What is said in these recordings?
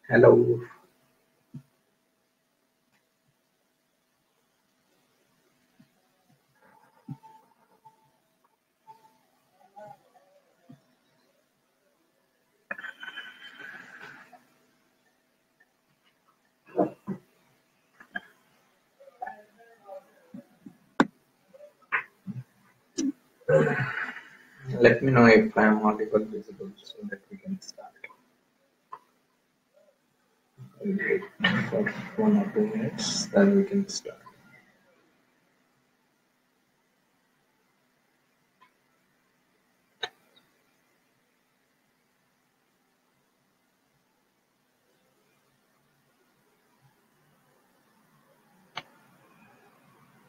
Hello. Let me know if I am audible, visible, so that we can start. Wait for 1 or 2 minutes, then we can start.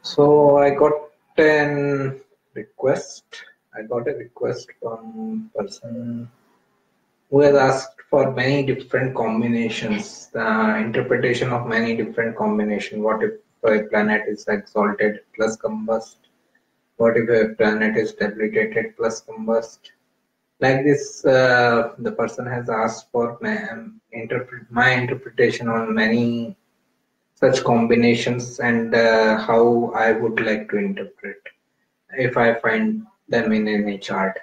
So I got an request. I got a request from person who has asked for many different combinations, the interpretation of many different combinations. What if a planet is exalted plus combust? What if a planet is debilitated plus combust? Like this, the person has asked for my interpretation on many such combinations and how I would like to interpret if I find them in any chart.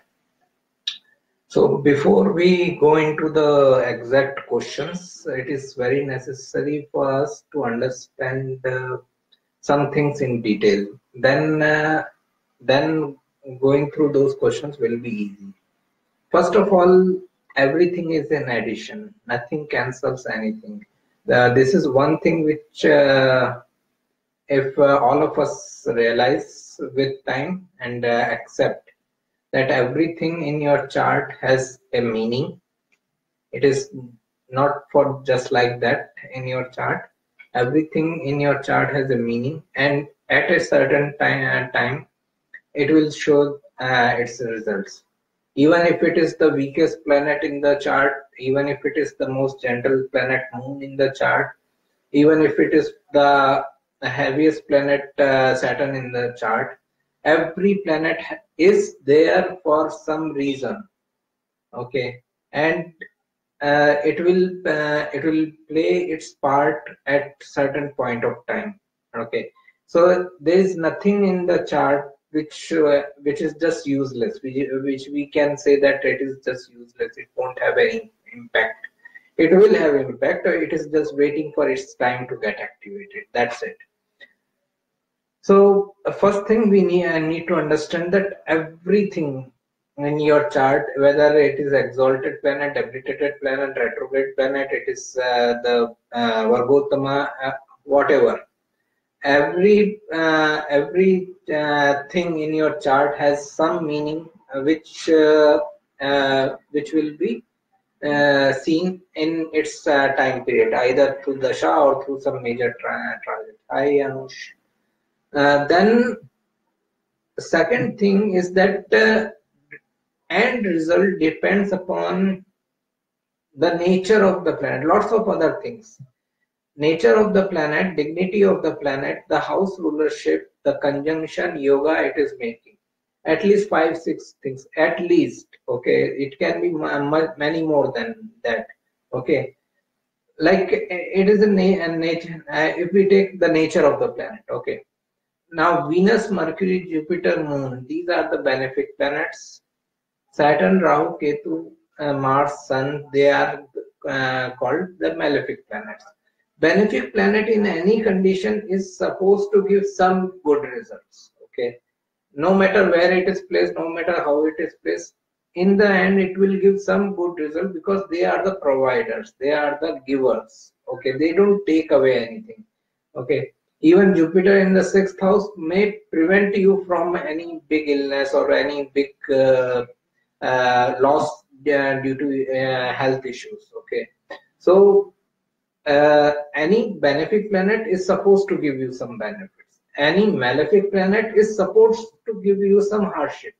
So before we go into the exact questions, it is very necessary for us to understand some things in detail. Then going through those questions will be easy. First of all, everything is an addition. Nothing cancels anything. This is one thing which, if all of us realize with time and accept that everything in your chart has a meaning. It is not for just like that in your chart. Everything in your chart has a meaning, and at a certain time it will show its results. Even if it is the weakest planet in the chart, even if it is the most gentle planet moon in the chart, even if it is the heaviest planet Saturn in the chart, every planet is there for some reason. Okay, and it will play its part at certain point of time. Okay, so there is nothing in the chart which is just useless, which we can say that it is just useless, it won't have any impact. It will have impact, or it is just waiting for its time to get activated. That's it. So first thing we need to understand that everything in your chart, whether it is exalted planet, debilitated planet, retrograde planet, it is the Vargotama, whatever. Every thing in your chart has some meaning, which will be seen in its time period, either through the Dasha or through some major transit. Hi, Anush. Then the second thing is that end result depends upon the nature of the planet, lots of other things. Nature of the planet, dignity of the planet, the house rulership, the conjunction, yoga it is making. At least 5-6 things, at least. Okay, it can be many more than that. Okay, like it is a nature. If we take the nature of the planet, okay. Now Venus, Mercury, Jupiter, Moon, these are the benefic planets. Saturn, Rahu, Ketu, Mars, Sun, they are called the malefic planets. Benefic planet in any condition is supposed to give some good results. Okay, no matter where it is placed, no matter how it is placed, in the end it will give some good result because they are the providers, they are the givers. Okay, they don't take away anything. Okay, even Jupiter in the 6th house may prevent you from any big illness or any big loss due to health issues. Okay, so any benefic planet is supposed to give you some benefits. Any malefic planet is supposed to give you some hardship.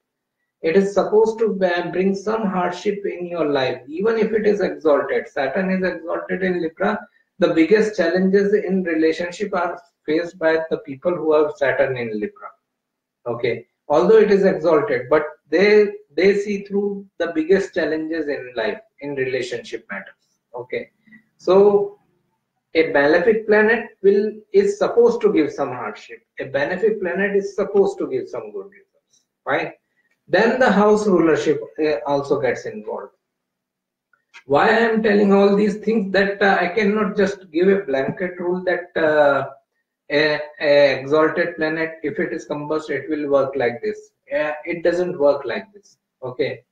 It is supposed to bring some hardship in your life, even if it is exalted. Saturn is exalted in Libra. The biggest challenges in relationship are faced by the people who have Saturn in Libra. Okay, although it is exalted, but they see through the biggest challenges in life in relationship matters. Okay, So a malefic planet is supposed to give some hardship. A benefic planet is supposed to give some good results. Right? Then the house rulership also gets involved. Why I am telling all these things, that I cannot just give a blanket rule that a exalted planet, if it is combust, it will work like this. It doesn't work like this. Okay.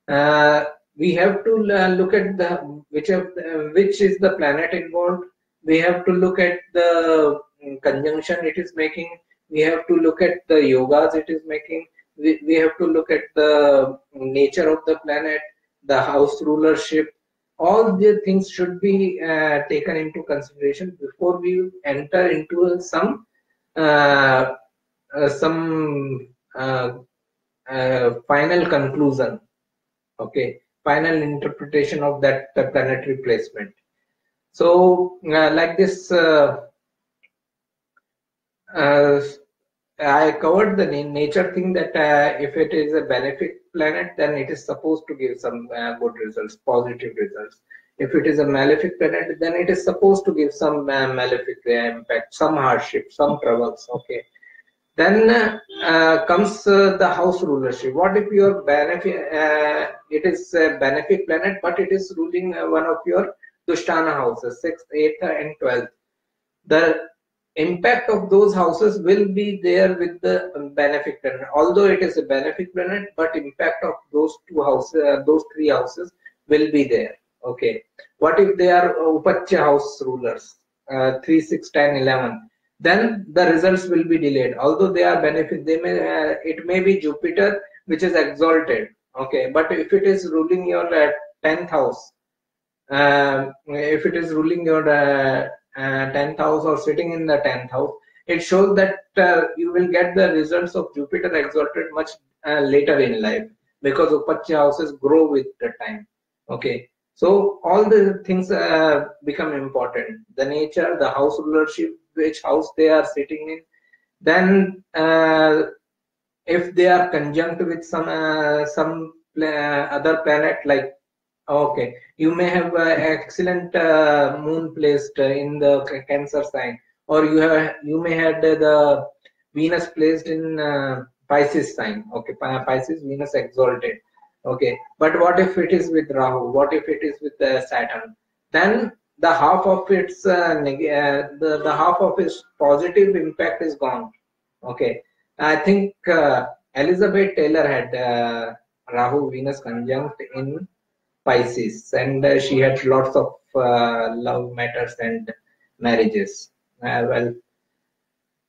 Uh, we have to look at which is the planet involved. We have to look at the conjunction it is making. We have to look at the yogas it is making. We have to look at the nature of the planet, the house rulership. All the things should be taken into consideration before we enter into uh, some final conclusion. Okay, final interpretation of that planetary placement. So like this, uh, I covered the nature thing, that if it is a benefic planet, then it is supposed to give some good results, positive results. If it is a malefic planet, then it is supposed to give some malefic impact, some hardship, some troubles. Okay. Then comes the house rulership. What if your it is a benefic planet, but it is ruling one of your Dushtana houses, 6th, 8th, and 12th. The impact of those houses will be there with the benefic planet. Although it is a benefic planet, but impact of those those three houses will be there. Okay. What if they are Upachya house rulers, 3, 6, 10, 11? Then the results will be delayed. Although they are benefic, it may be Jupiter which is exalted. Okay. But if it is ruling your 10th house, if it is ruling your 10th house or sitting in the 10th house, it shows that you will get the results of Jupiter exalted much later in life, because Upachya houses grow with the time. Okay, so all the things become important. The nature, the house rulership, which house they are sitting in, then if they are conjunct with some other planet, like, okay, you may have excellent moon placed in the Cancer sign, or you may have the Venus placed in Pisces sign. Okay, Pisces, Venus exalted. Okay, but what if it is with Rahu? What if it is with Saturn? Then the half of its the half of its positive impact is gone. Okay, I think Elizabeth Taylor had Rahu Venus conjunct in Pisces, and she had lots of love matters and marriages. Well,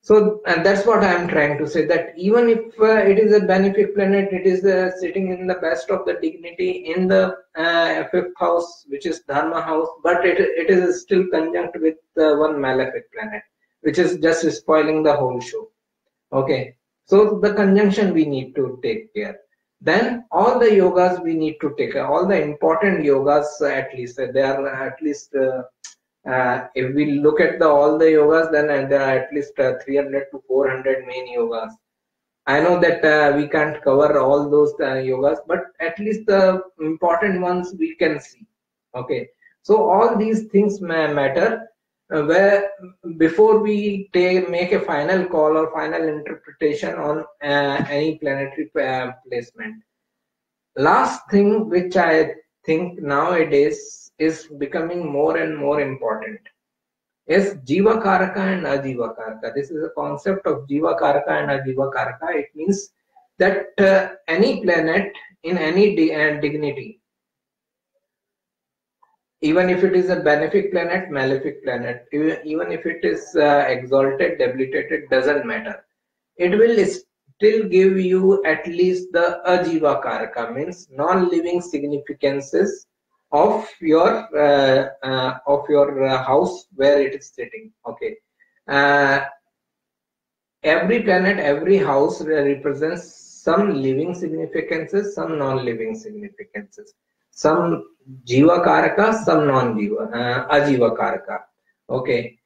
so and that's what I am trying to say, that even if it is a benefic planet, it is sitting in the best of the dignity in the 5th house, which is Dharma house, but it is still conjunct with one malefic planet, which is just spoiling the whole show. Okay, so the conjunction we need to take care. Then all the yogas we need to take care. All the important yogas, at least there are at least if we look at all the yogas, then there are at least 300 to 400 main yogas. I know that we can't cover all those yogas, but at least the important ones we can see. Okay, so all these things matter. Where before we make a final call or final interpretation on any planetary placement. Last thing which I think nowadays is becoming more and more important is Jiva Karaka and Ajiva Karaka. This is a concept of Jiva Karaka and Ajiva Karaka. It means that any planet in any dignity, even if it is a benefic planet, malefic planet, even if it is exalted, debilitated, doesn't matter. It will still give you at least the ajiva karaka, means non-living significances of your house where it is sitting. Okay, every planet, every house represents some living significances, some non-living significances, some jiva karaka, some non-jiva, ajiva karaka. Okay,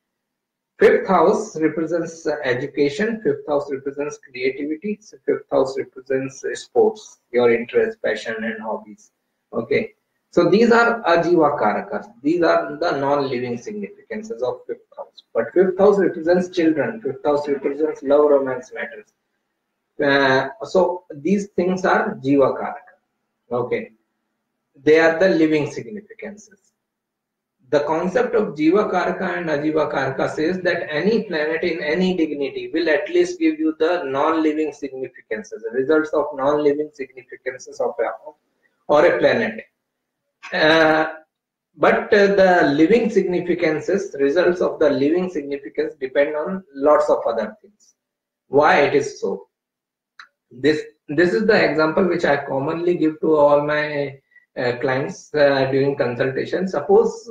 5th house represents education, 5th house represents creativity, 5th house represents sports, your interest, passion, and hobbies. Okay, So these are ajiva karakas. These are the non-living significances of fifth house. But fifth house represents children. Fifth house represents love, romance matters. So these things are jiva karaka. Okay, they are the living significances. The concept of jiva karaka and ajiva karaka says that any planet in any dignity will at least give you the non-living significances, the results of non-living significances of a planet. But the living significances, results of the living significance depend on lots of other things. Why it is so? This is the example which I commonly give to all my clients during consultation. Suppose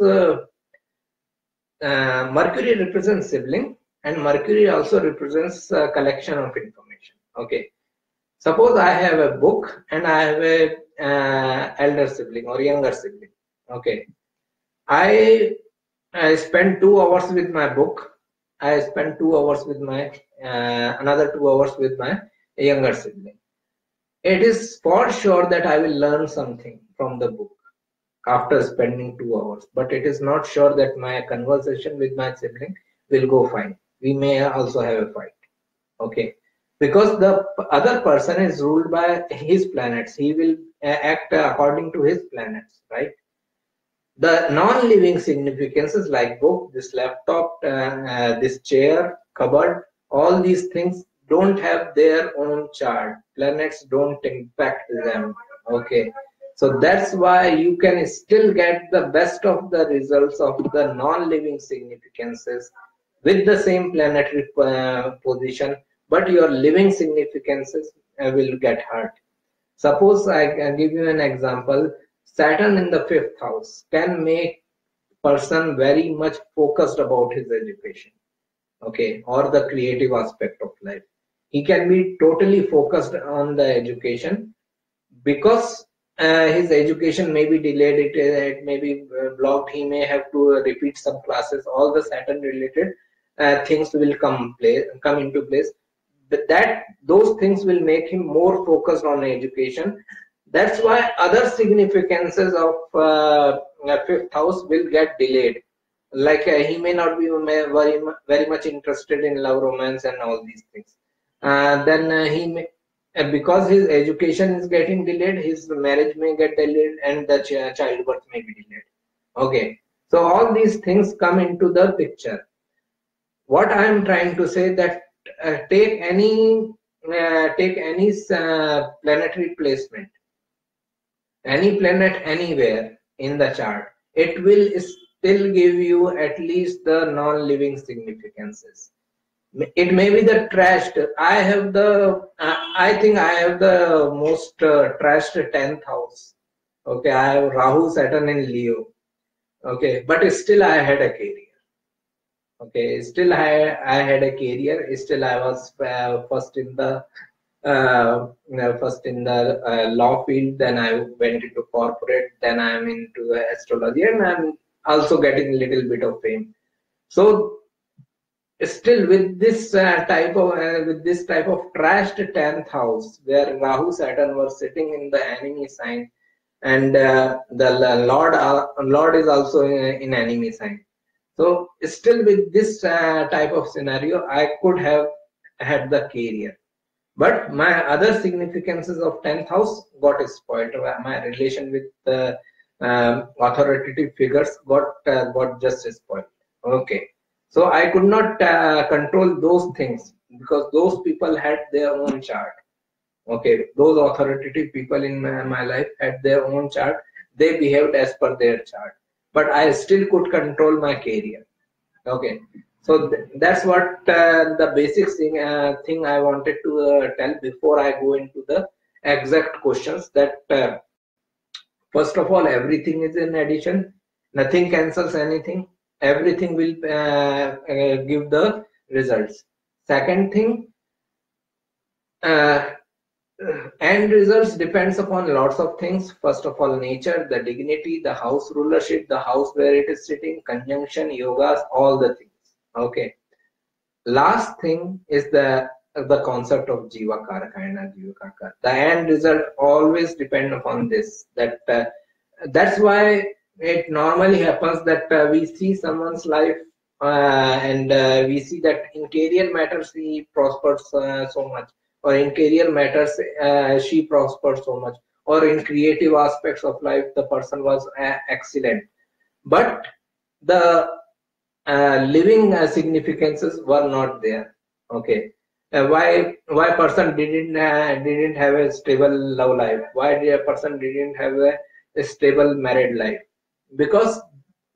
Mercury represents sibling, and Mercury also represents collection of information. Okay. Suppose I have a book and I have a elder sibling or younger sibling. Okay. I spend 2 hours with my book. I spend 2 hours with my another 2 hours with my younger sibling. It is for sure that I will learn something from the book after spending 2 hours, but it is not sure that my conversation with my sibling will go fine. We may also have a fight. Okay, because the other person is ruled by his planets. He will act according to his planets, right? The non-living significances like book, this laptop, this chair, cupboard, all these things don't have their own chart. Planets don't impact them. Okay, so that's why you can still get the best of the results of the non-living significances with the same planetary position, but your living significances will get hurt. Suppose I can give you an example. Saturn in the fifth house can make person very much focused about his education, okay, or the creative aspect of life. He can be totally focused on the education because his education may be delayed, it may be blocked, he may have to repeat some classes. All the Saturn related things will come into place. But those things will make him more focused on education. That's why other significances of fifth house will get delayed. Like he may not be very much interested in love, romance, and all these things. Then he may, because his education is getting delayed, his marriage may get delayed, and the childbirth may be delayed. Okay, so all these things come into the picture. What I am trying to say that take any planetary placement, any planet anywhere in the chart, it will still give you at least the non-living significances. It may be the trashed. I think I have the most trashed 10th house. Okay, I have Rahu, Saturn in Leo. Okay, but still I had a career. Okay, still I had a career. Still I was first in the law field. Then I went into corporate. Then I'm into astrology, and I'm also getting a little bit of fame. So still with this type of trashed 10th house where Rahu Saturn was sitting in the enemy sign, and the Lord is also in enemy sign. So still with this type of scenario, I could have had the career, but my other significances of 10th house got spoiled. My relation with the authoritative figures got just spoiled. Okay, so I could not control those things because those people had their own chart. Okay, those authoritative people in my life had their own chart. They behaved as per their chart, but I still could control my career. Okay, so that's what the basic thing I wanted to tell before I go into the exact questions. That first of all, everything is in addition. Nothing cancels anything. Everything will give the results. Second thing, end results depends upon lots of things. First of all, nature, the dignity, the house rulership, the house where it is sitting, conjunction, yogas, all the things. Okay. Last thing is the concept of jiva karaka and ajiva karaka. The end result always depend upon this. That That's why it normally happens that we see someone's life and we see that in career matters he prospers so much, or in career matters she prospered so much, or in creative aspects of life the person was excellent, but the living significances were not there. Okay, why person didn't have a stable love life? Why a person didn't have a stable married life? Because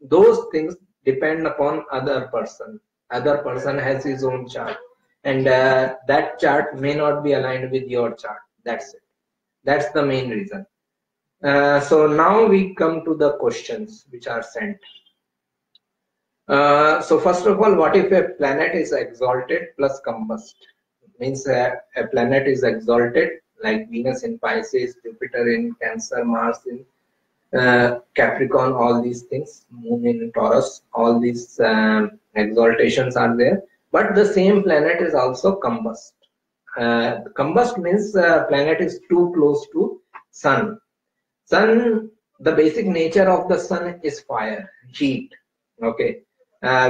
those things depend upon other person. Other person has his own chart, and that chart may not be aligned with your chart. That's it. That's the main reason. So now we come to the questions which are sent. So first of all, what if a planet is exalted plus combust? Means a planet is exalted, like Venus in Pisces, Jupiter in Cancer, Mars in Capricorn, all these things, Moon in Taurus, all these exaltations are there. But the same planet is also combust. Combust means planet is too close to Sun. Sun, the basic nature of the sun is fire, heat. Okay,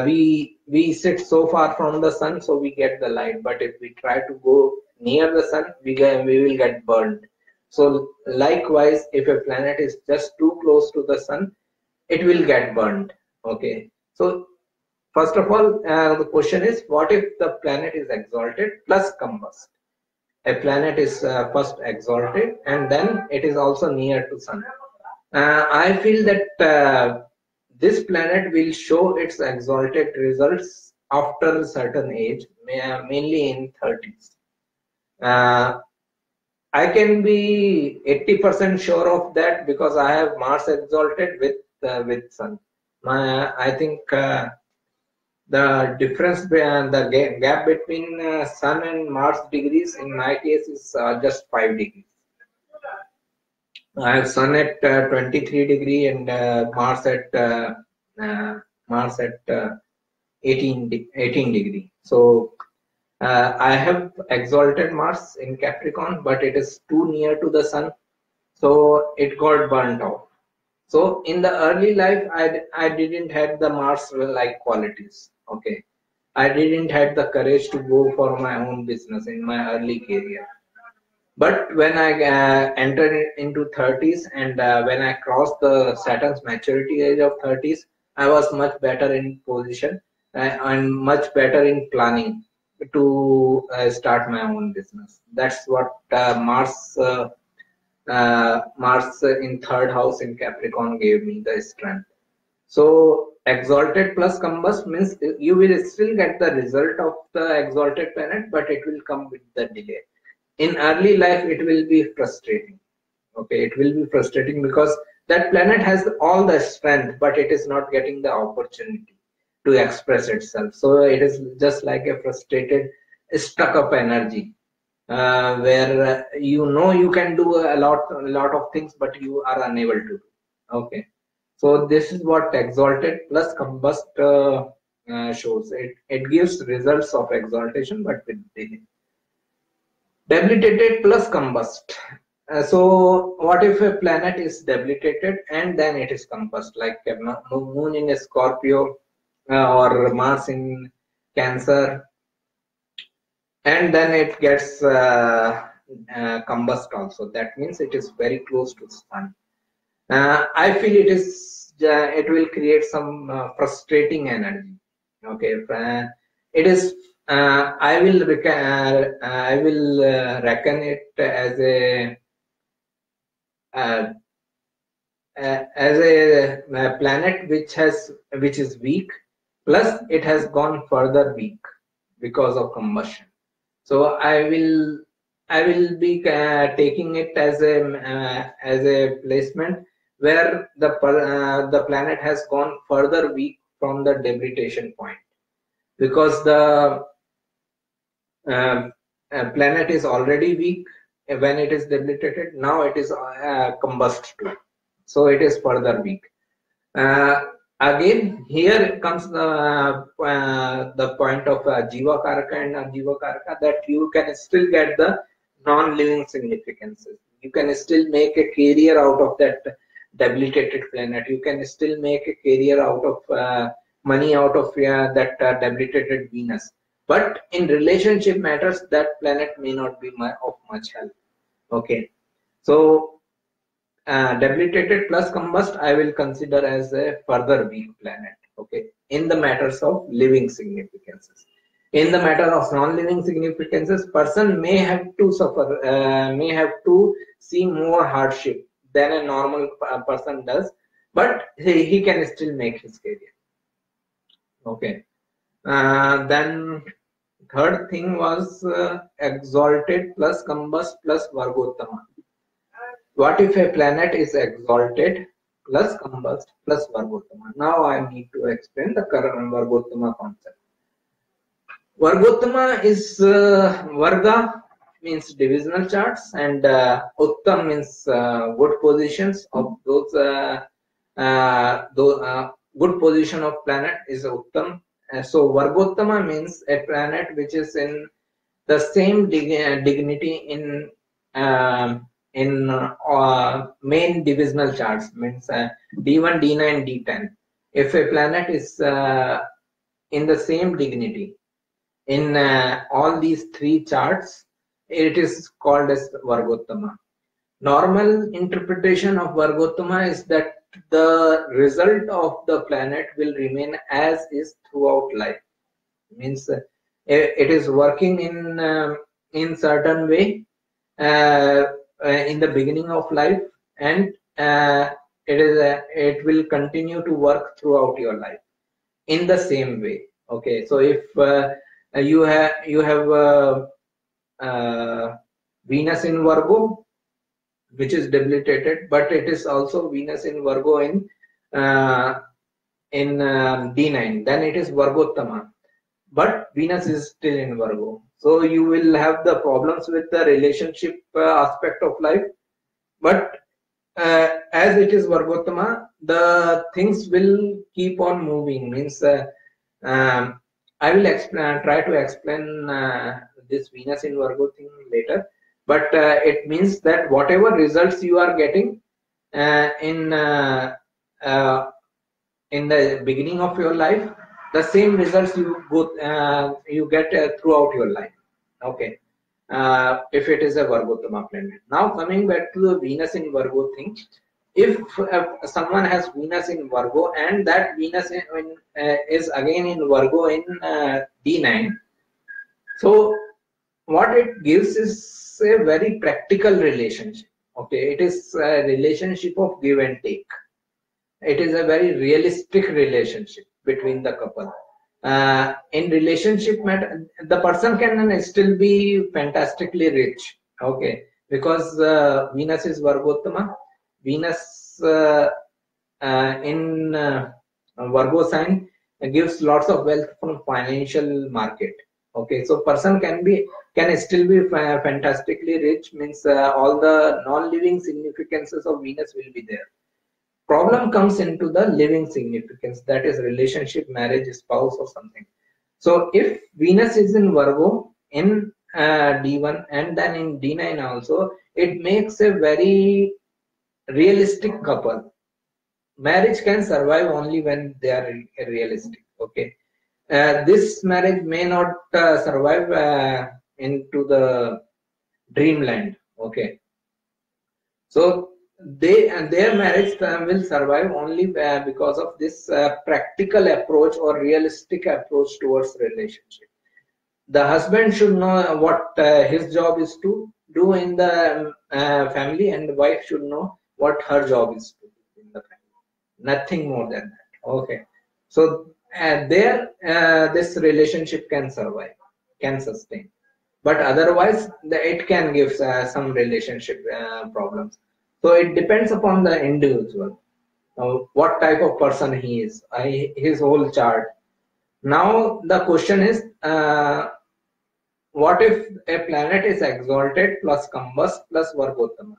we sit so far from the sun, so we get the light. But if we try to go near the sun, we will get burned. So likewise, if a planet is just too close to the sun, it will get burned. Okay, so first of all, the question is, what if the planet is exalted plus combust? A planet is first exalted and then it is also near to sun. I feel that this planet will show its exalted results after a certain age, mainly in 30s. I can be 80% sure of that because I have Mars exalted with sun. I think the difference, the gap between Sun and Mars degrees in my case is just 5 degrees. I have Sun at 23 degree and Mars at 18 degree. So I have exalted Mars in Capricorn, but it is too near to the Sun, so it got burnt out. So in the early life, I didn't have the Mars-like qualities. Okay, I didn't have the courage to go for my own business in my early career. But when I entered into 30s and when I crossed the Saturn's maturity age of 30s, I was much better in position and much better in planning to start my own business. That's what Mars in third house in Capricorn gave me the strength. So exalted plus combust means you will still get the result of the exalted planet, but it will come with the delay. In early life, it will be frustrating. Okay, it will be frustrating because that planet has all the strength, but it is not getting the opportunity to express itself. So it is just like a frustrated, stuck up energy. Where you can do a lot of things, but you are unable to do. Okay, so this is what exalted plus combust shows. It gives results of exaltation, but with delay. Debilitated plus combust. So what if a planet is debilitated and then it is combust, like a Moon in a Scorpio or Mars in Cancer, and then it gets combust also. That means it is very close to sun. I feel it will create some frustrating energy. Okay, it is. I will reckon it as a planet which is weak, plus it has gone further weak because of combustion. So I will be taking it as a placement where the planet has gone further weak from the debilitation point, because the planet is already weak when it is debilitated. Now it is combust too, so it is further weak. Again, here comes the point of Jiva Karaka and Ajiva Karaka, that you can still get the non-living significances. You can still make a career out of that debilitated planet. You can still make a career out of money out of that debilitated Venus. But in relationship matters, that planet may not be of much help. Okay, so debilitated plus combust I will consider as a further weak planet. Okay, in the matters of living significances. In the matter of non-living significances, person may have to suffer, may have to see more hardship than a normal person does, but he can still make his career. Okay. Then third thing was exalted plus combust plus Vargottama. What if a planet is exalted plus combust plus Vargottama? Now I need to explain the current Vargottama concept. Vargottama is Varga means divisional charts, and Uttam means good positions of those good position of planet is Uttam. So Vargottama means a planet which is in the same dignity in main divisional charts, means D1, D9, D10. If a planet is in the same dignity in all these three charts, it is called as Vargottama. Normal interpretation of Vargottama is that the result of the planet will remain as is throughout life. Means it is working in certain way in the beginning of life, and it will continue to work throughout your life in the same way. Okay, so if you have Venus in Virgo, which is debilitated, but it is also Venus in Virgo in D9, then it is Vargottama, but Venus is still in Virgo. So you will have the problems with the relationship aspect of life, but as it is Vargottama, the things will keep on moving. Means I will try to explain this Venus in Virgo thing later, but it means that whatever results you are getting in the beginning of your life, the same results you get throughout your life. Okay, if it is a Vargottama planet. Now coming back to the Venus in Virgo thing, if someone has Venus in Virgo and that Venus is again in Virgo in D9, so what it gives is a very practical relationship. Okay, it is a relationship of give and take. It is a very realistic relationship between the couple. In relationship matter, the person can still be fantastically rich. Okay, because Venus is Vargottama. Venus in Virgo sign gives lots of wealth from financial market. Okay, so person can still be fantastically rich. Means all the non-living significances of Venus will be there. Problem comes into the living significance, that is relationship, marriage, spouse, or something. So if Venus is in Virgo in D1 and then in D9 also, it makes a very realistic couple. Marriage can survive only when they are realistic. Okay, this marriage may not survive into the dreamland. Okay, so their marriage will survive only because of this practical approach or realistic approach towards relationship. The husband should know what his job is to do in the family, and the wife should know what her job is to do in the family. Nothing more than that. Okay, so this relationship can survive, can sustain, but otherwise it can give some relationship problems. So it depends upon the individual, what type of person he is, his whole chart. Now the question is, what if a planet is exalted plus combust plus Vargottama?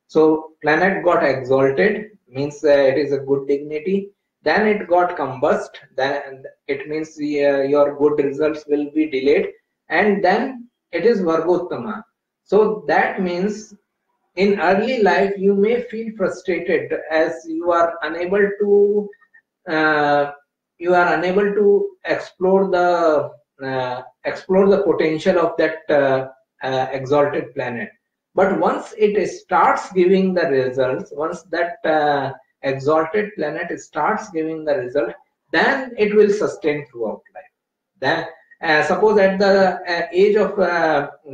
So planet got exalted, means it is a good dignity. Then it got combust, then it means your good results will be delayed. And then it is Vargottama. So that means in early life you may feel frustrated as uh, you are unable to explore the potential of that exalted planet. But once it starts giving the results, once that exalted planet starts giving the result, then it will sustain throughout life. Then suppose at the age of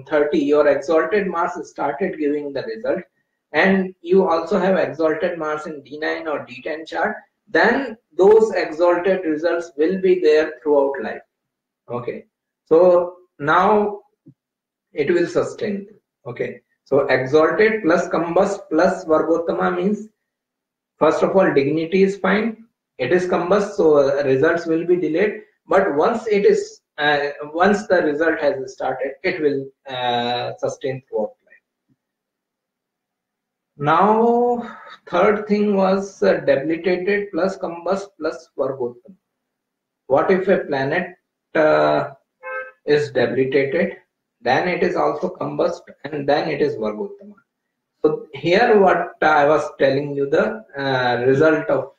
30 your exalted Mars started giving the result, and you also have exalted Mars in D9 or D10 chart, then those exalted results will be there throughout life. Okay, so now it will sustain. Okay, so exalted plus combust plus Vargottama means, first of all, dignity is fine. It is combust, so results will be delayed. But once once the result has started, it will sustain throughout life. Now, third thing was debilitated plus combust plus Vargottama. What if a planet uh, is debilitated, then it is also combust, and then it is Vargottama. So here what I was telling you, the result of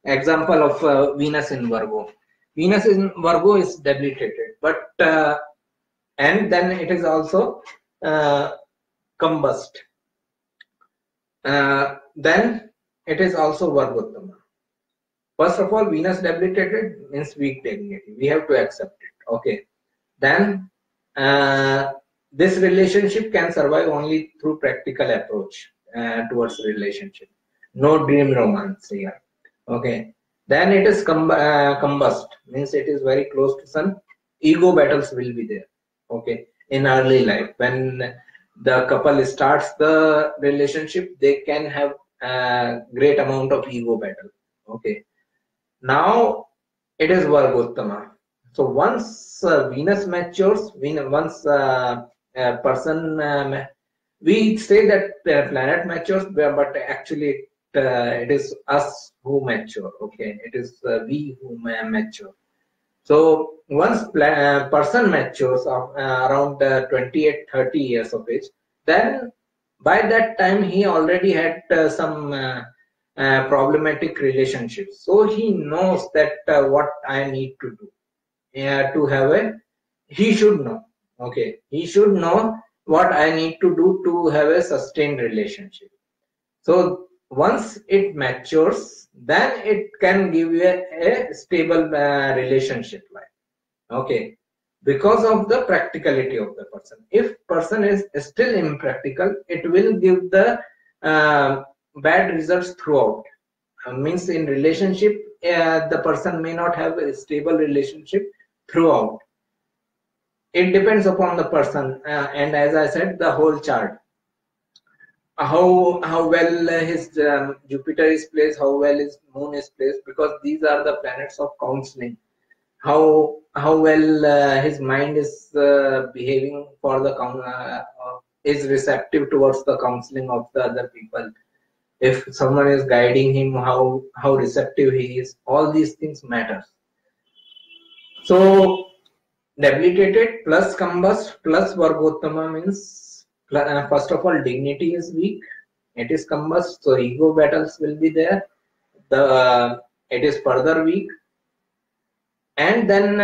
example of Venus in Virgo. Venus in Virgo is debilitated, but and then it is also combust. Then it is also Vargottama. First of all, Venus debilitated means weak dignity. We have to accept it. Okay. Then this relationship can survive only through practical approach towards relationship. No dream romance here. Okay. Then it is combust, means it is very close to sun. Ego battles will be there. Okay. In early life, when the couple starts the relationship, they can have a great amount of ego battle. Okay. Now it is Vargottama. So once Venus matures, once a person, we say that the planet matures, but actually it is us who mature. Okay, it is we who mature. So once person matures of around 28, 30 years of age, then by that time he already had some problematic relationships. So he knows that what I need to do to have he should know. Okay, he should know what I need to do to have a sustained relationship. So once it matures, then it can give you a stable relationship life. Okay, because of the practicality of the person. If person is still impractical, it will give the bad results throughout. Means in relationship, the person may not have a stable relationship throughout. It depends upon the person, and as I said, the whole chart. How well his Jupiter is placed, how well his Moon is placed, because these are the planets of counseling. How well his mind is behaving for the is receptive towards the counseling of the other people. If someone is guiding him, how receptive he is. All these things matter. So debilitated plus combust plus Vargottama means first of all dignity is weak. It is combust, so ego battles will be there. It is further weak, and then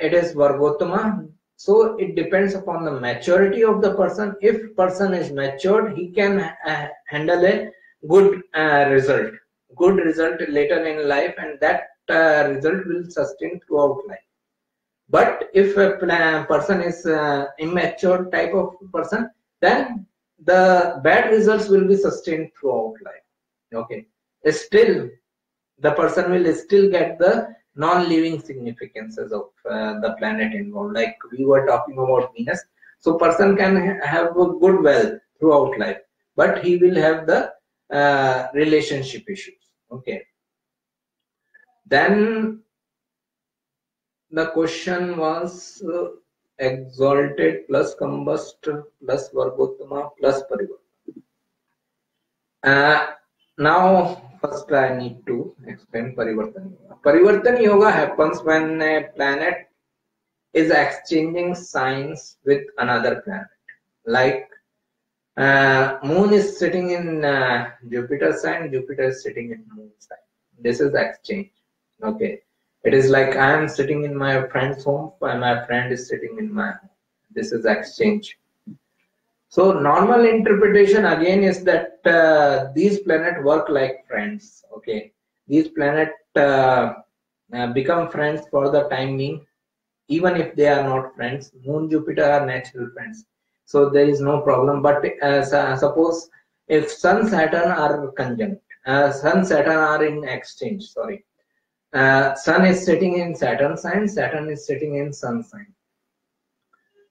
it is Vargottama. So it depends upon the maturity of the person. If person is matured, he can handle a good result later in life, and that result will sustain throughout life. But if a person is immature type of person, then the bad results will be sustained throughout life. Okay, still the person will still get the non-living significances of the planet involved, like we were talking about Venus. So person can have a good wealth throughout life, but he will have the relationship issues. Okay, then the question was exalted plus combust plus Vargottama plus Parivartana. Now, first I need to explain Parivartana Yoga. Parivartana Yoga happens when a planet is exchanging signs with another planet. Like Moon is sitting in Jupiter sign, Jupiter is sitting in Moon sign. This is exchange. Okay. It is like I am sitting in my friend's home and my friend is sitting in my home. This is exchange. So normal interpretation again is that these planets work like friends. Okay. These planets become friends for the time being, even if they are not friends. Moon, Jupiter are natural friends, so there is no problem. But suppose if Sun, Saturn are conjunct, Sun, Saturn are in exchange. Sorry, Sun is sitting in Saturn sign, Saturn is sitting in Sun sign.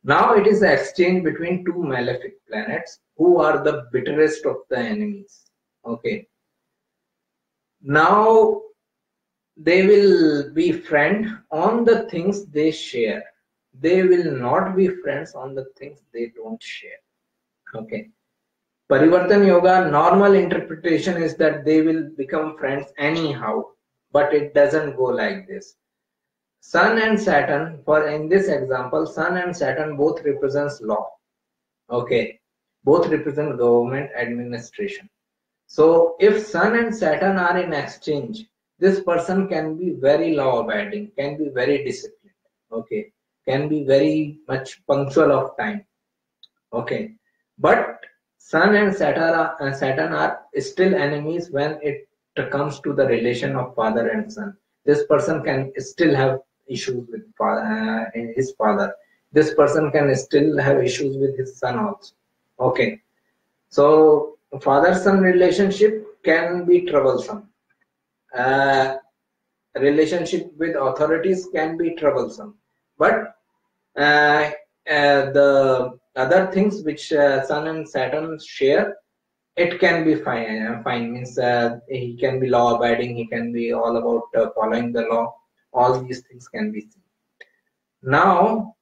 Now it is the exchange between two malefic planets who are the bitterest of the enemies. Okay. Now they will be friends on the things they share. They will not be friends on the things they don't share. Okay. Parivartan Yoga, normal interpretation is that they will become friends anyhow, but it doesn't go like this. Sun and Saturn, for in this example, Sun and Saturn both represents law. Okay. Both represent government administration. So if Sun and Saturn are in exchange, this person can be very law abiding, can be very disciplined, okay, can be very much punctual of time, okay. But Sun and Saturn are still enemies when it comes to the relation of father and son. This person can still have issues with his father. This person can still have issues with his son also, okay. So father-son relationship can be troublesome. Relationship with authorities can be troublesome. But the other things which Sun and Saturn share, it can be fine. Fine means he can be law-abiding. He can be all about following the law. All these things can be seen. Now,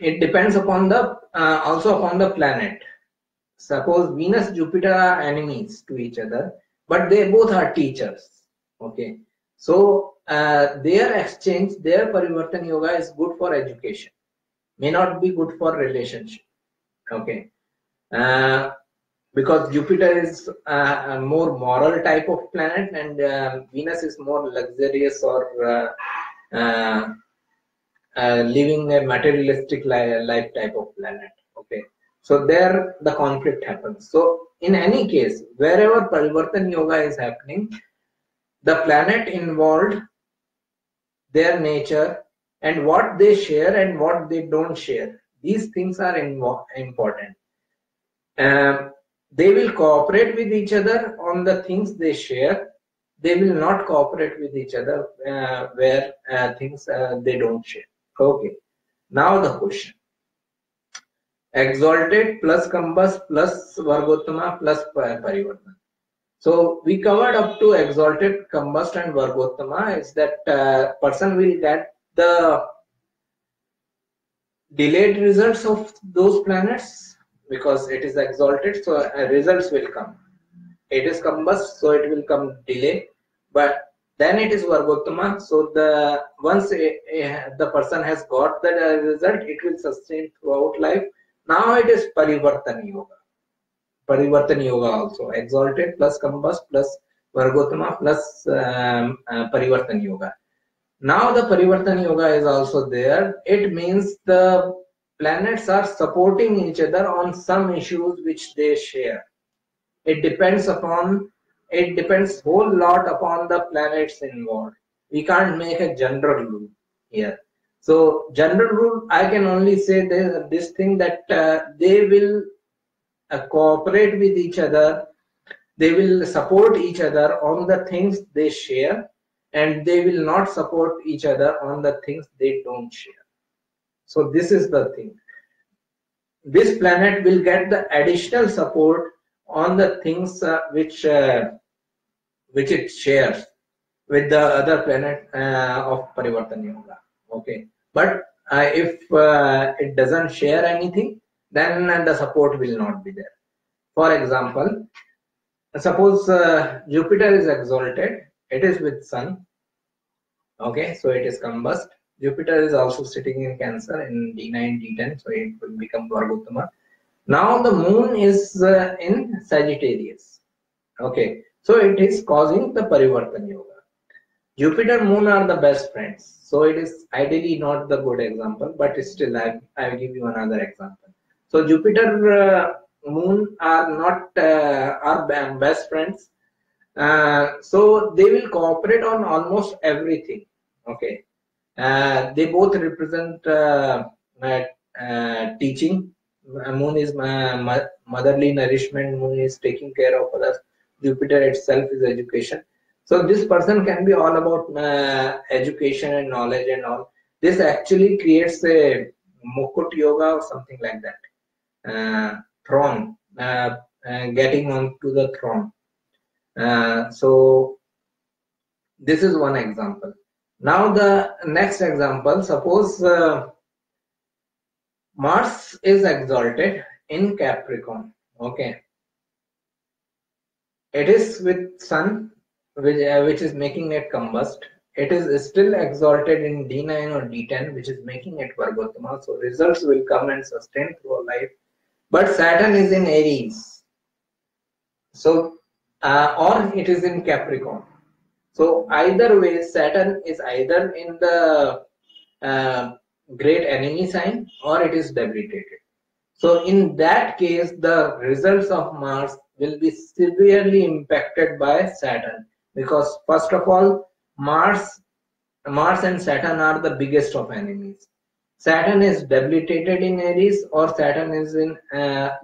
it depends upon the also upon the planet. Suppose Venus, Jupiter are enemies to each other, but they both are teachers. Okay, so their exchange, their Parivartan Yoga is good for education, may not be good for relationship. Okay, because Jupiter is a more moral type of planet, and Venus is more luxurious or living a materialistic life type of planet. Okay. So there the conflict happens. So in any case, wherever Parivartan Yoga is happening, the planet involved, their nature, and what they share and what they don't share. These things are important. They will cooperate with each other on the things they share. They will not cooperate with each other where things they don't share. Okay. Now the question. Exalted plus combust plus Vargottama plus Parivartan. So we covered up to exalted, combust and Vargottama is that person will get the delayed results of those planets because it is exalted, so results will come. It is combust, so it will come delay, but then it is Vargottama, so the once the person has got the result, it will sustain throughout life. Now it is Parivartan Yoga. Parivartan Yoga also. Exalted plus combust plus Vargottama plus Parivartan Yoga. Now the Parivartan Yoga is also there. It means the planets are supporting each other on some issues which they share. It depends whole lot upon the planets involved. We can't make a general rule here. So general rule, I can only say this thing that they will cooperate with each other. They will support each other on the things they share, and they will not support each other on the things they don't share. So this is the thing. This planet will get the additional support on the things which it shares with the other planet of Parivartan Yoga. Okay, but if it doesn't share anything, then the support will not be there. For example, suppose Jupiter is exalted, it is with Sun. Okay, so it is combust. Jupiter is also sitting in Cancer in D9, D10, so it will become Vargottama. Now the moon is in Sagittarius. Okay, so it is causing the Parivartan Yoga. Jupiter moon are the best friends. So it is ideally not the good example, but still I will give you another example. So Jupiter moon are not best friends. So they will cooperate on almost everything. Okay. They both represent teaching. Moon is motherly nourishment. Moon is taking care of others. Jupiter itself is education. So this person can be all about education and knowledge and all. This actually creates a Mukut yoga or something like that. Throne, getting onto the throne. So this is one example. Now the next example, suppose Mars is exalted in Capricorn. Okay, it is with Sun, which is making it combust. It is still exalted in D9 or D10, which is making it Vargottama. So results will come and sustain through a life. But Saturn is in Aries. So, or it is in Capricorn. So either way, Saturn is either in the great enemy sign or it is debilitated. So in that case, the results of Mars will be severely impacted by Saturn, because first of all, Mars and Saturn are the biggest of enemies. Saturn is debilitated in Aries, or Saturn is in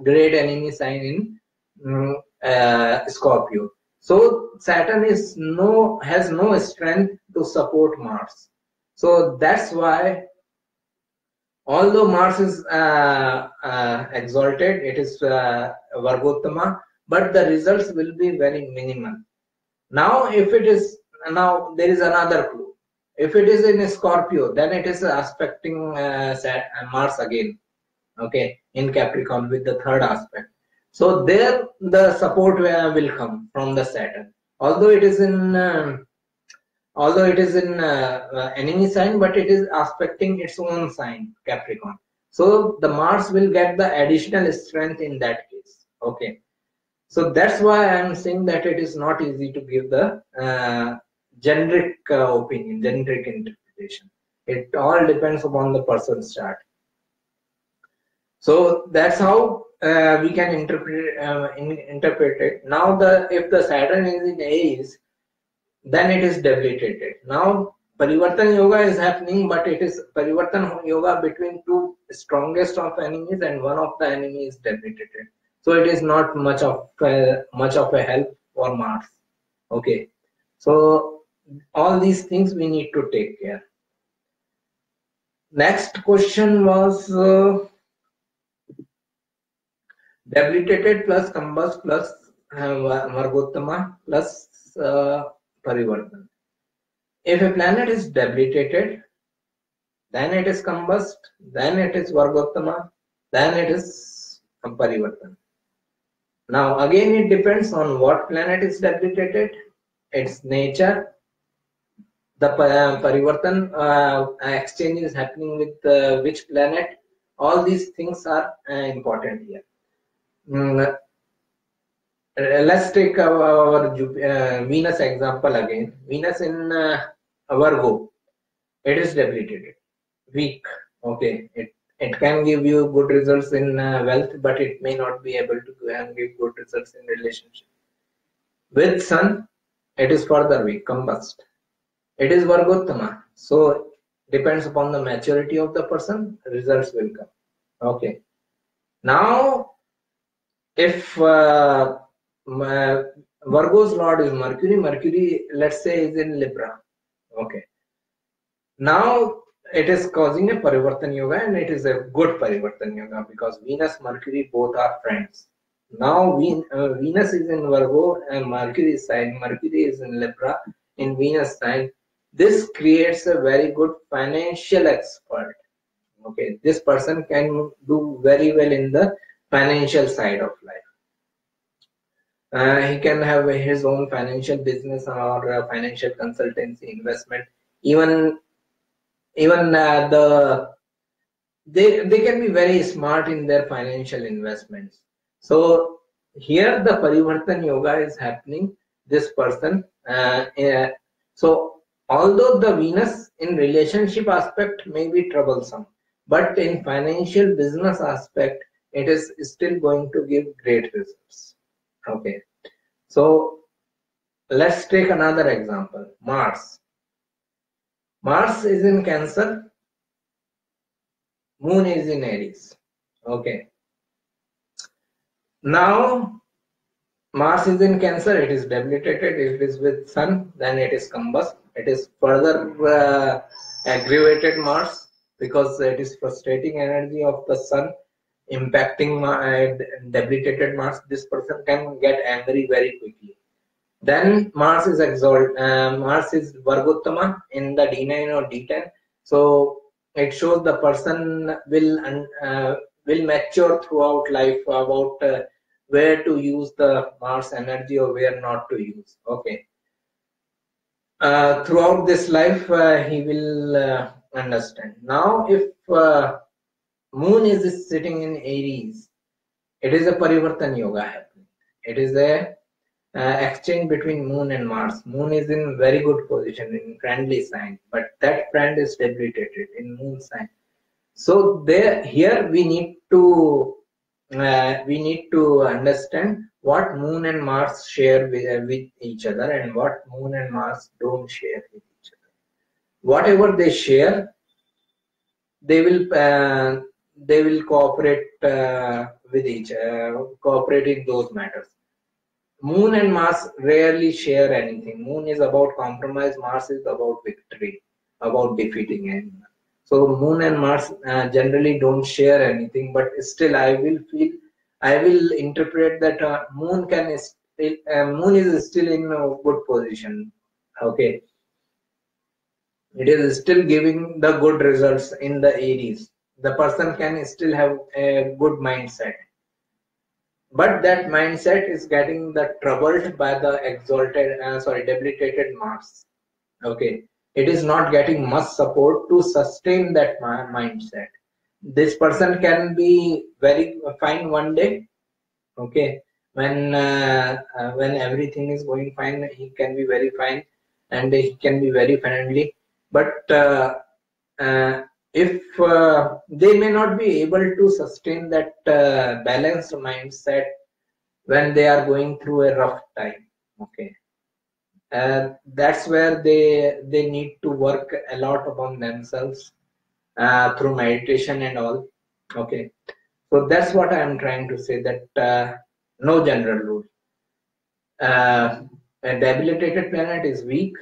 great enemy sign in Scorpio. So Saturn has no strength to support Mars. So that's why, although Mars is exalted, it is Vargottama, but the results will be very minimal. Now, now there is another clue. If it is in Scorpio, then it is aspecting Mars again. Okay, in Capricorn with the third aspect. So there the support will come from the Saturn. Although it is in enemy sign, but it is aspecting its own sign, Capricorn. So the Mars will get the additional strength in that case. Okay. So that's why I'm saying that it is not easy to give the generic opinion, generic interpretation. It all depends upon the person's chart. So that's how we can interpret it. Now, if the Saturn is in Aries, then it is debilitated. Now, Parivartan Yoga is happening, but it is Parivartan Yoga between two strongest of enemies, and one of the enemies is debilitated. So it is not much of a help for Mars. Okay, so all these things we need to take care. Next question was debilitated plus combust plus Vargottama plus Parivartan. If a planet is debilitated, then it is combust, then it is Vargottama, then it is Parivartan. Now again, it depends on what planet is debilitated, its nature, the Parivartan exchange is happening with which planet. All these things are important here. Let's take our Venus example again. Venus in Virgo, it is debilitated, weak. Okay, it can give you good results in wealth, but it may not be able to give good results in relationship. With Sun, it is further weak, combust. It is Vargottama, so depends upon the maturity of the person, results will come. Okay, now if Virgo's lord is Mercury, let's say, is in Libra. Okay, now it is causing a Parivartan Yoga, and it is a good Parivartan Yoga because Venus, Mercury both are friends. Now Venus is in Virgo and Mercury is in Libra in Venus sign. This creates a very good financial expert. Okay, this person can do very well in the financial side of life. He can have his own financial business or financial consultancy, investment. Even they can be very smart in their financial investments. So here the parivartan yoga is happening, this person, so although the Venus in relationship aspect may be troublesome, but in financial business aspect it is still going to give great results. Okay, so let's take another example. Mars is in Cancer, Moon is in Aries. Okay. Now Mars is in Cancer, it is debilitated. If it is with Sun, then it is combust. It is further aggravated Mars, because it is frustrating energy of the Sun impacting debilitated Mars. This person can get angry very quickly. Then Mars is Mars is Vargottama in the D9 or D10. So it shows the person will mature throughout life about where to use the Mars energy or where not to use. Okay. Throughout this life, he will understand. Now, if Moon is sitting in Aries, it is a Parivartan Yoga happening. It is a exchange between Moon and Mars. Moon is in very good position in friendly sign, but that friend is debilitated in Moon sign. So here we need to understand what Moon and Mars share with each other and what Moon and Mars don't share with each other. Whatever they share, they will cooperate cooperate in those matters. Moon and Mars rarely share anything. Moon is about compromise, Mars is about victory, about defeating anyone. So Moon and Mars generally don't share anything, but still I will interpret that Moon is still in a good position. Okay, it is still giving the good results in the Aries. The person can still have a good mindset, but that mindset is getting troubled by the debilitated Mars. Okay, it is not getting much support to sustain that mindset. This person can be very fine one day. Okay, when everything is going fine, he can be very fine and he can be very friendly. But if they may not be able to sustain that balanced mindset when they are going through a rough time. Okay, that's where they need to work a lot upon themselves through meditation and all. Okay, so that's what I am trying to say, that no general rule. A debilitated planet is weak,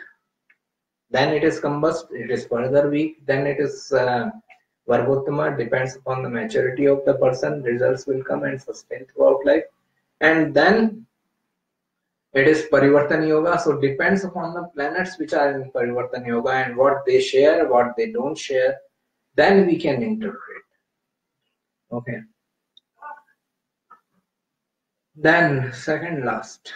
then it is combust, it is further weak, then it is Vargottama. Depends upon the maturity of the person, results will come and sustain throughout life. And then it is Parivartan Yoga. So depends upon the planets which are in Parivartan Yoga and what they share, what they don't share, then we can interpret. Okay. Then second last,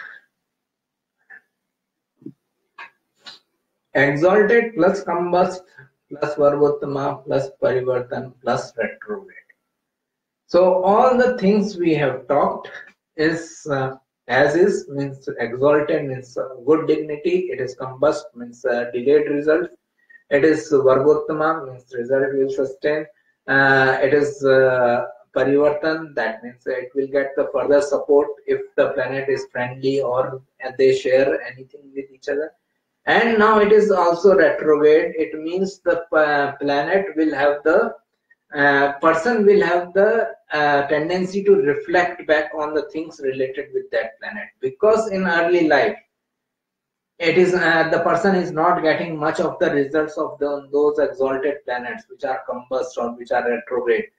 exalted plus combust plus Vargottama plus Parivartan plus retrograde. So all the things we have talked is as is, means exalted means good dignity. It is combust means delayed result. It is Vargottama means result will sustain. It is Parivartan, that means it will get the further support if the planet is friendly or they share anything with each other. And now it is also retrograde. It means the planet will have the person will have the tendency to reflect back on the things related with that planet, because in early life it is the person is not getting much of the results of those exalted planets which are combust or which are retrograde.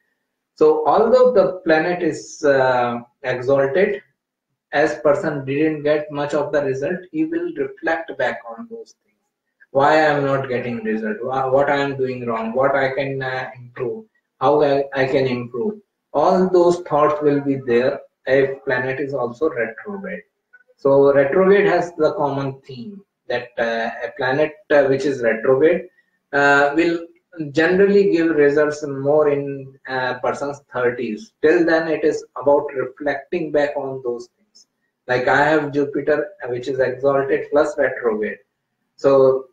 So although the planet is exalted, as person didn't get much of the result, he will reflect back on those things. Why I am not getting result, what I am doing wrong, what I can improve, how I can improve. All those thoughts will be there if planet is also retrograde. So retrograde has the common theme that a planet which is retrograde will generally give results more in person's 30s. Till then, it is about reflecting back on those things. Like I have Jupiter, which is exalted plus retrograde. So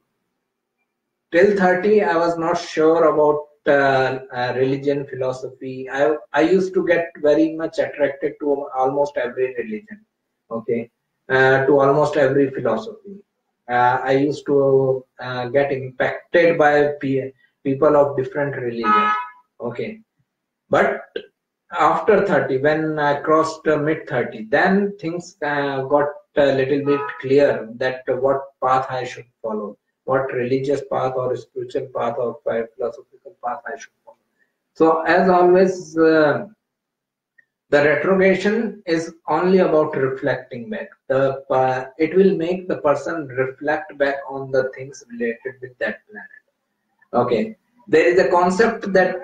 till 30, I was not sure about religion, philosophy. I used to get very much attracted to almost every religion, okay, to almost every philosophy. I used to get impacted by people of different religion, okay. But after 30, when I crossed mid 30, then things got a little bit clear that what path I should follow, what religious path or spiritual path or philosophical path I should follow. So, as always, the retrogression is only about reflecting back. It will make the person reflect back on the things related with that planet. Okay, there is a concept that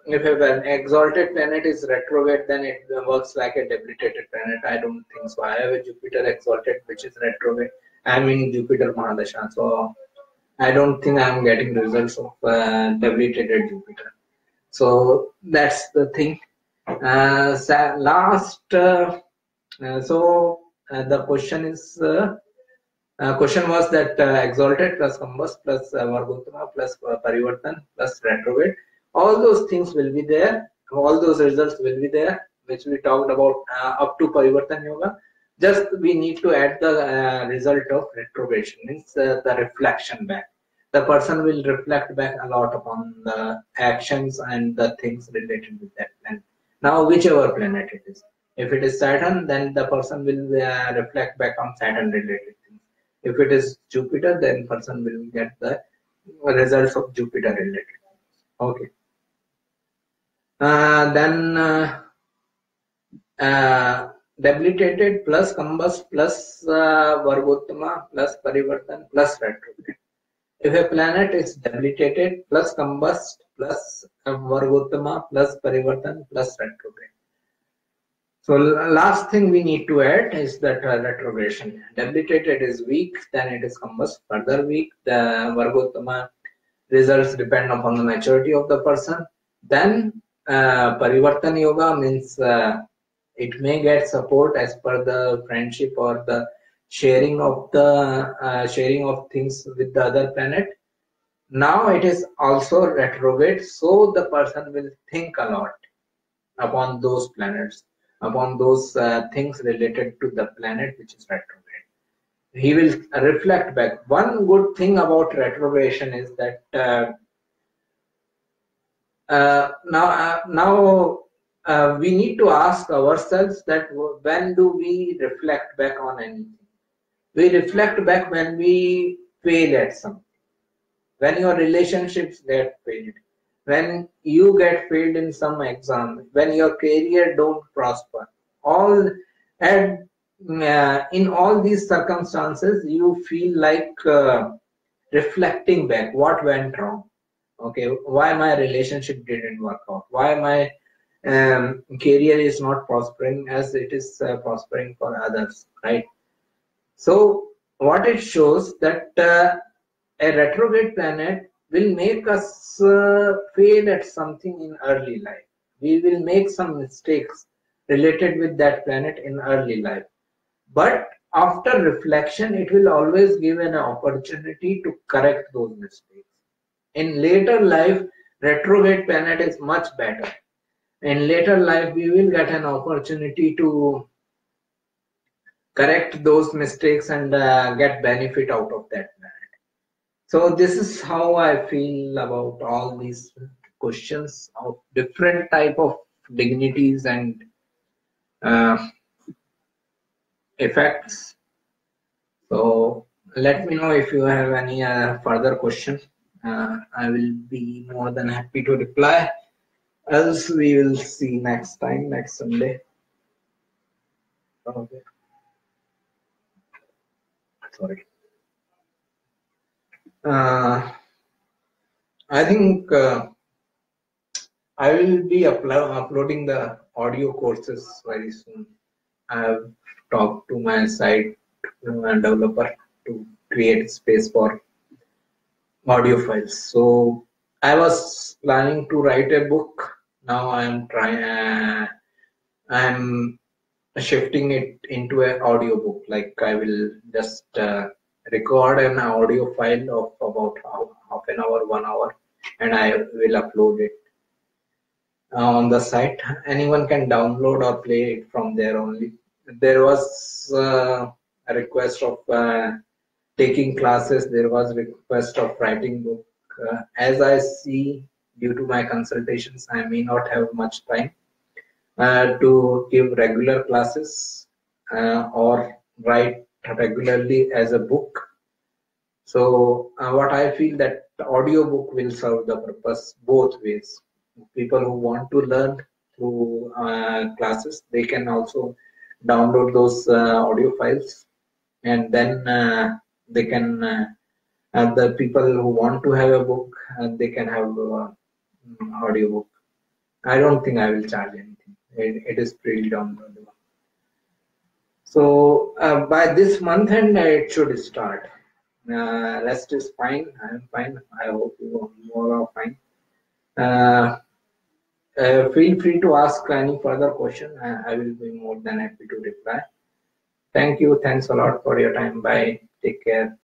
if an exalted planet is retrograde, then it works like a debilitated planet. I don't think so. I have a Jupiter exalted, which is retrograde. I'm in Jupiter Mahadasha, so I don't think I'm getting results of debilitated Jupiter. So that's the thing. The question is. Question was that exalted plus combust plus Vargottama plus Parivartan plus retrograde. All those things will be there. All those results will be there, which we talked about up to Parivartan Yoga. Just we need to add the result of retrogression, means the reflection back. The person will reflect back a lot upon the actions and the things related with that planet. Now, whichever planet it is. If it is Saturn, then the person will reflect back on Saturn related things. If it is Jupiter, then person will get the results of Jupiter related. Okay. Debilitated plus combust plus Vargottama plus Parivartan plus retrograde. If a planet is debilitated plus combust plus Vargottama plus Parivartan plus retrograde. So last thing we need to add is that retrogression. Debilitated is weak, then it is combust further weak. The Vargottama results depend upon the maturity of the person. Then Parivartan Yoga means it may get support as per the friendship or the sharing of things with the other planet. Now it is also retrograde, so the person will think a lot upon those planets, upon those things related to the planet which is retrograde. He will reflect back. One good thing about retrogression is that now we need to ask ourselves that when do we reflect back on anything? We reflect back when we fail at something, when your relationships get failed, when you get failed in some exam, when your career don't prosper. In all these circumstances, you feel like reflecting back what went wrong. Okay, why my relationship didn't work out? Why my career is not prospering as it is prospering for others, right? So what it shows that a retrograde planet will make us fail at something in early life. We will make some mistakes related with that planet in early life. But after reflection, it will always give an opportunity to correct those mistakes. In later life, retrograde planet is much better. In later life, we will get an opportunity to correct those mistakes and get benefit out of that planet. So this is how I feel about all these questions of different type of dignities and effects. So let me know if you have any further question. I will be more than happy to reply. Else we will see next time, next Sunday. Okay. Sorry. I think I will be uploading the audio courses very soon. I have talked to my site developer to create space for audio files. So I was planning to write a book. Now I'm trying. I'm shifting it into an audio book. Like I will just record an audio file of about half an hour, 1 hour, and I will upload it on the site. Anyone can download or play it from there only. There was a request of taking classes. There was request of writing book. As I see, due to my consultations, I may not have much time to give regular classes or write regularly as a book. So what I feel that the audio book will serve the purpose both ways. People who want to learn through classes, they can also download those audio files, and then they can and the people who want to have a book, they can have audio book. I don't think I will charge anything. It is pretty downloadable. So by this month end, it should start. Rest is fine. I'm fine. I hope you all are fine. Feel free to ask any further question. I will be more than happy to reply. Thank you. Thanks a lot for your time. Bye. Take care.